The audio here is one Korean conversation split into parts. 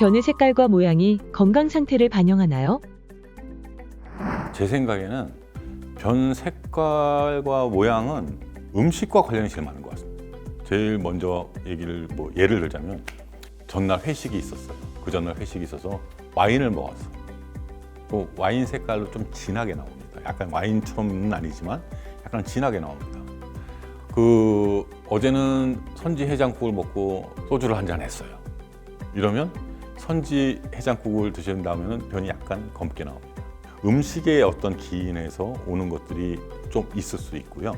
변의 색깔과 모양이 건강 상태를 반영하나요? 제 생각에는 변 색깔과 모양은 음식과 관련이 제일 많은 것 같습니다. 제일 먼저 예를 들자면 전날 회식이 있었어요. 그 전날 회식이 있어서 와인을 먹었어. 또 와인 색깔로 좀 진하게 나옵니다. 약간 와인처럼은 아니지만 약간 진하게 나옵니다. 어제는 선지 해장국을 먹고 소주를 한잔 했어요. 이러면 선지 해장국을 드신 다음에는 변이 약간 검게 나옵니다. 음식의 어떤 기인에서 오는 것들이 좀 있을 수 있고요.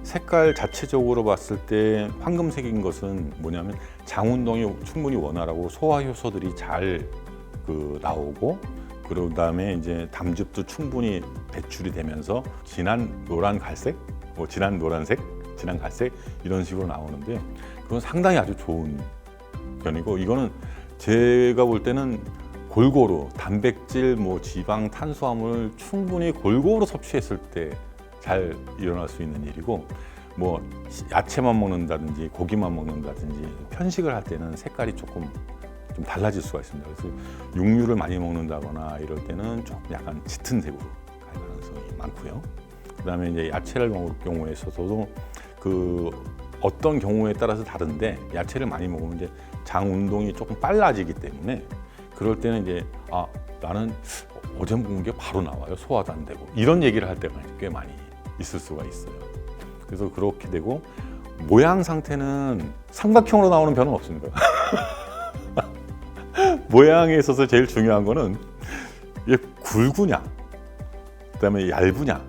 색깔 자체적으로 봤을 때 황금색인 것은 뭐냐면 장 운동이 충분히 원활하고 소화 효소들이 잘 나오고, 그런 다음에 이제 담즙도 충분히 배출이 되면서 진한 노란 갈색, 진한 노란색, 진한 갈색 이런 식으로 나오는데, 그건 상당히 아주 좋은 변이고, 이거는 제가 볼 때는 골고루 단백질, 지방, 탄수화물을 충분히 골고루 섭취했을 때 잘 일어날 수 있는 일이고, 야채만 먹는다든지 고기만 먹는다든지 편식을 할 때는 색깔이 조금 좀 달라질 수가 있습니다. 그래서 육류를 많이 먹는다거나 이럴 때는 조금 약간 짙은 색으로 갈 가능성이 많고요. 그다음에 이제 야채를 먹을 경우에 있어서도 어떤 경우에 따라서 다른데, 야채를 많이 먹으면 이제 장 운동이 조금 빨라지기 때문에 그럴 때는 이제 나는 어제 먹은 게 바로 나와요. 소화도 안 되고, 이런 얘기를 할 때가 꽤 많이 있을 수가 있어요. 그래서 그렇게 되고, 모양 상태는 삼각형으로 나오는 변은 없습니다. 모양에 있어서 제일 중요한 거는 이게 굵으냐, 그다음에 얇으냐,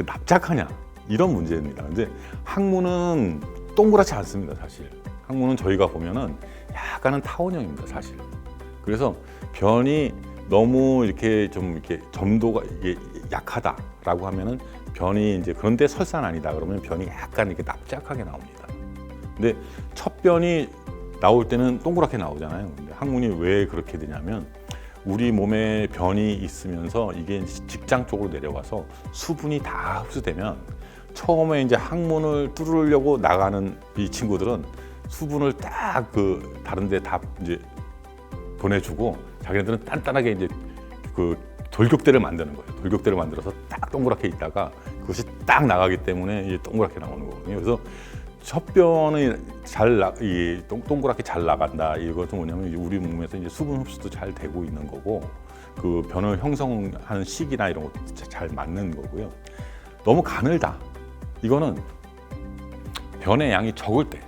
납작하냐, 이런 문제입니다. 근데 항문은 동그랗지 않습니다, 사실. 항문은 저희가 보면은 약간은 타원형입니다, 사실. 그래서 변이 너무 이렇게 점도가 약하다라고 하면은 변이 이제 그런데 설산 아니다 그러면 변이 약간 이렇게 납작하게 나옵니다. 근데 첫 변이 나올 때는 동그랗게 나오잖아요. 근데 항문이 왜 그렇게 되냐면, 우리 몸에 변이 있으면서 이게 직장 쪽으로 내려가서 수분이 다 흡수되면, 처음에 이제 항문을 뚫으려고 나가는 이 친구들은 수분을 딱 다른데 다 이제 보내주고, 자기네들은 단단하게 이제 돌격대를 만드는 거예요. 돌격대를 만들어서 딱 동그랗게 있다가 그것이 딱 나가기 때문에 이제 동그랗게 나오는 거거든요. 그래서 첫 변이 동그랗게 잘 나간다. 이것은 뭐냐면 우리 몸에서 이제 수분 흡수도 잘 되고 있는 거고, 그 변을 형성하는 시기나 이런 것도 잘 맞는 거고요. 너무 가늘다. 이거는 변의 양이 적을 때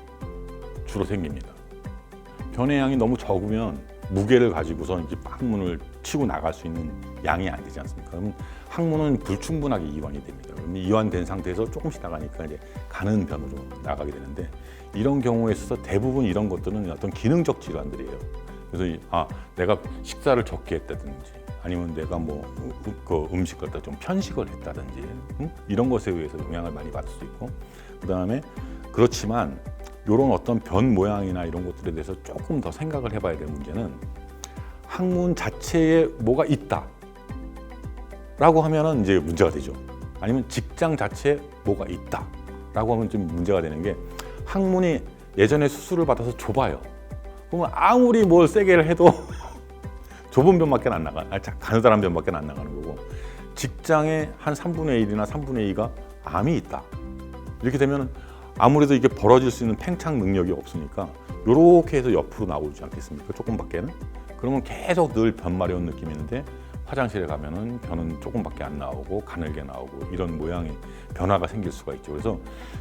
주로 생깁니다. 변의 양이 너무 적으면 무게를 가지고서 이제 항문을 치고 나갈 수 있는 양이 안 되지 않습니까? 그럼 항문은 불충분하게 이완이 됩니다. 그럼 이완된 상태에서 조금씩 나가니까 이제 가는 변으로 나가게 되는데, 이런 경우에 있어서 대부분 이런 것들은 어떤 기능적 질환들이에요. 그래서 내가 식사를 적게 했다든지, 아니면 내가 음식 갖다 좀 편식을 했다든지, 이런 것에 의해서 영향을 많이 받을 수 있고, 그다음에 그렇지만 이런 어떤 변 모양이나 이런 것들에 대해서 조금 더 생각을 해봐야 될 문제는, 항문 자체에 뭐가 있다 라고 하면은 이제 문제가 되죠. 아니면 직장 자체에 뭐가 있다 라고 하면 좀 문제가 되는 게, 항문이 예전에 수술을 받아서 좁아요. 그러면 아무리 뭘 세게 해도 좁은 변밖에 안 나가, 가느다란 변밖에 안 나가는 거고, 직장에 한 3분의 1이나 3분의 2가 암이 있다. 이렇게 되면 아무래도 이게 벌어질 수 있는 팽창 능력이 없으니까 이렇게 해서 옆으로 나오지 않겠습니까? 조금밖에는. 그러면 계속 늘 변 마려운 느낌이 있는데, 화장실에 가면은 변은 조금밖에 안 나오고 가늘게 나오고, 이런 모양의 변화가 생길 수가 있죠. 그래서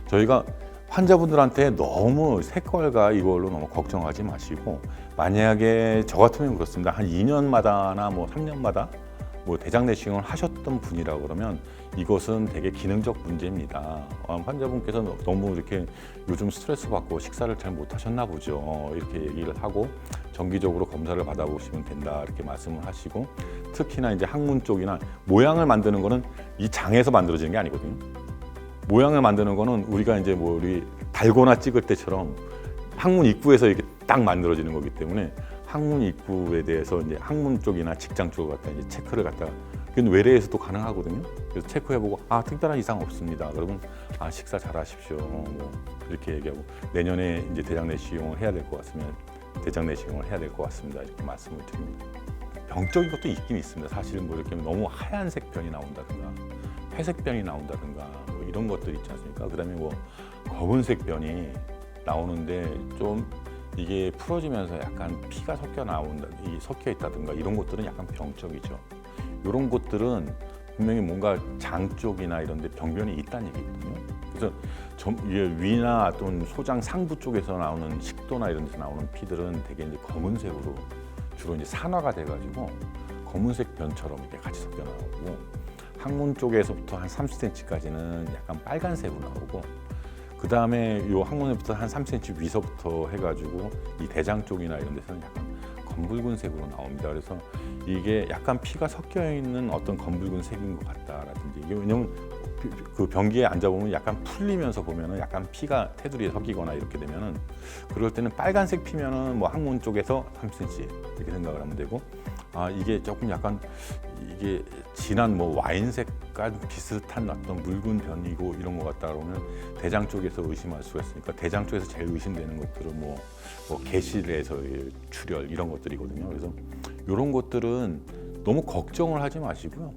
저희가 환자분들한테 너무 색깔과 이걸로 너무 걱정하지 마시고, 만약에 저 같으면 그렇습니다. 한 2년마다나 3년마다 대장 내시경을 하셨던 분이라 그러면 이것은 되게 기능적 문제입니다. 환자분께서 너무 이렇게 요즘 스트레스 받고 식사를 잘 못 하셨나 보죠. 이렇게 얘기를 하고 정기적으로 검사를 받아보시면 된다, 이렇게 말씀을 하시고, 특히나 이제 항문 쪽이나 모양을 만드는 거는 이 장에서 만들어지는 게 아니거든요. 모양을 만드는 거는 우리가 이제 우리 달고나 찍을 때처럼 항문 입구에서 이렇게 딱 만들어지는 거기 때문에, 항문 입구에 대해서 이제 항문 쪽이나 직장 쪽을 갖다 이제 체크를 갖다가, 그건 외래에서도 가능하거든요. 그래서 체크해보고 특별한 이상 없습니다. 그러면 식사 잘 하십시오. 이렇게 얘기하고, 내년에 이제 대장 내시경을 해야 될 것 같으면 대장 내시경을 해야 될 것 같습니다. 이렇게 말씀을 드립니다. 병적인 것도 있긴 있습니다. 사실은 뭐 이렇게 너무 하얀색 변이 나온다든가 회색 변이 나온다든가 뭐 이런 것들 있지 않습니까? 그다음에 뭐 검은색 변이 나오는데 좀 이게 풀어지면서 약간 피가 섞여 있다든가 이런 것들은 약간 병적이죠. 이런 것들은 분명히 뭔가 장 쪽이나 이런 데 병변이 있다는 얘기거든요. 그래서 이게 위나 또는 소장 상부 쪽에서 나오는 식도나 이런 데서 나오는 피들은 되게 이제 검은색으로 주로 이제 산화가 돼가지고 검은색 변처럼 이렇게 같이 섞여 나오고, 항문 쪽에서부터 한 30cm까지는 약간 빨간색으로 나오고, 그 다음에 이 항문에부터 한 3cm 위서부터 해가지고 이 대장 쪽이나 이런 데서는 약간 검붉은색으로 나옵니다. 그래서 이게 약간 피가 섞여 있는 어떤 검붉은색인 것 같다라든지, 이게 왜냐면 그 변기에 앉아보면 약간 풀리면서 보면은 약간 피가 테두리에 섞이거나 이렇게 되면은, 그럴 때는 빨간색 피면은 뭐 항문 쪽에서 3cm 이렇게 생각을 하면 되고, 아 이게 조금 약간 이게 진한 뭐 와인색과 비슷한 어떤 묽은 변이고 이런 것 같다 그러면 대장 쪽에서 의심할 수가 있으니까, 대장 쪽에서 제일 의심되는 것들은 뭐 개실에서의 출혈 이런 것들이거든요. 그래서 이런 것들은 너무 걱정을 하지 마시고요.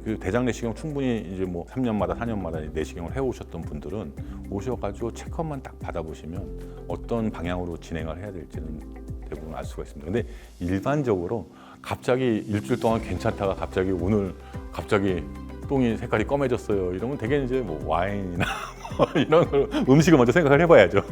그 대장 내시경 충분히 이제 뭐 3년마다 4년마다 내시경을 해오셨던 분들은 오셔가지고 체크업만 딱 받아보시면 어떤 방향으로 진행을 해야 될지는 대부분 알 수가 있습니다. 근데 일반적으로 갑자기 일주일 동안 괜찮다가 갑자기 오늘 갑자기 똥이 색깔이 검해졌어요 이러면 되게 이제 뭐 와인이나 이런 걸 음식을 먼저 생각을 해봐야죠.